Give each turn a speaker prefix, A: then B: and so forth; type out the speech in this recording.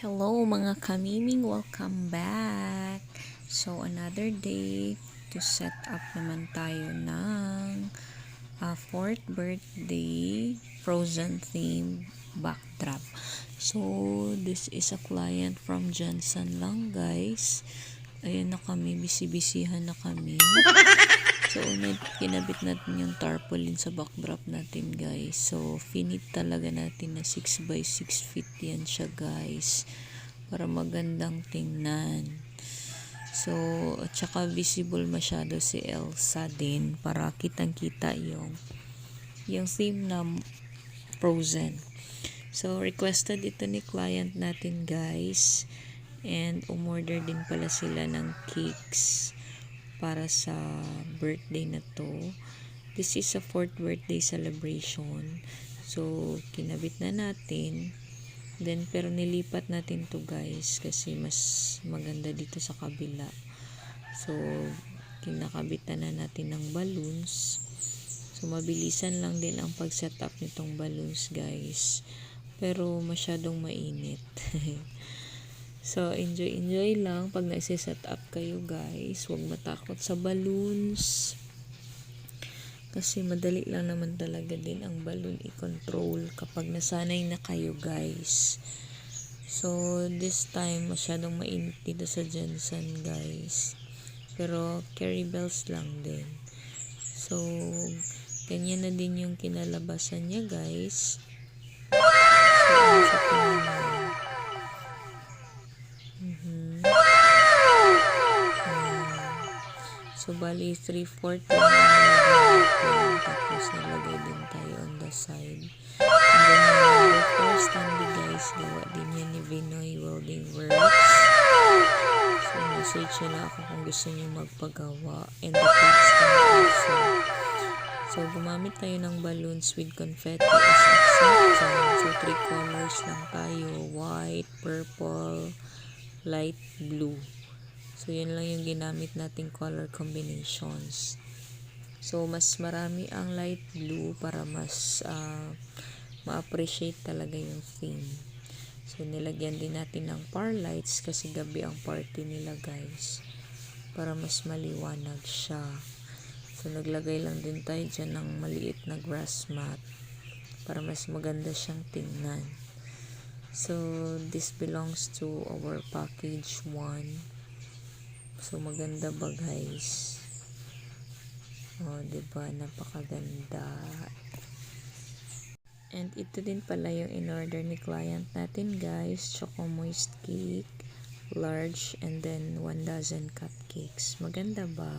A: Hello mga kamiming, welcome back. So another day to set up naman tayo ng 4th birthday Frozen theme backdrop. So this is a client from Johnson lang, guys. Ayan na kami, busy-busyhan na kami. So, kinabit natin yung tarpaulin sa backdrop natin, guys. So, finit talaga natin na 6 by 6 feet yan siya, guys. Para magandang tingnan. So, at saka visible masyado si Elsa din para kitang-kita yung theme na Frozen. So, requested ito ni client natin, guys. And, umorder din pala sila ng cakes para sa birthday na to. This is a 4th birthday celebration. So, kinabit na natin. Then, pero nilipat natin to, guys, kasi mas maganda dito sa kabila. So, kinakabitan na natin ng balloons. So, mabilisan lang din ang pag-set up nitong balloons, guys. Pero, masyadong mainit. So, enjoy lang pag nagsiset up kayo, guys. Huwag matakot sa balloons. Kasi madali lang naman talaga din ang balloon i-control kapag nasanay na kayo, guys. So, this time, masyadong mainit dito sa Jensen, guys. Pero, carry bells lang din. So, ganyan na din yung kinalabasan niya, guys. So, bali 3/4 lang natin. Tapos, nalagay din tayo on the side. And then, yung first standy, guys, gawa din yan ni Vinoy Welding Works. So, message nila ako kung gusto niyo magpagawa. And the cake stand also. So, gumamit tayo ng balloons with confetti as accent. So, 3 colors lang tayo. White, purple, light blue. So, yun lang yung ginamit nating color combinations. So, mas marami ang light blue para mas ma-appreciate talaga yung theme. So, nilagyan din natin ng par lights kasi gabi ang party nila, guys. Para mas maliwanag siya. So, naglagay lang din tayo dyan ng maliit na grass mat para mas maganda siyang tingnan. So, this belongs to our package 1. So, maganda ba, guys? O, diba? Napakaganda. And ito din pala yung in-order ni client natin, guys. Choco moist cake, large, and then 1 dozen cupcakes. Maganda ba?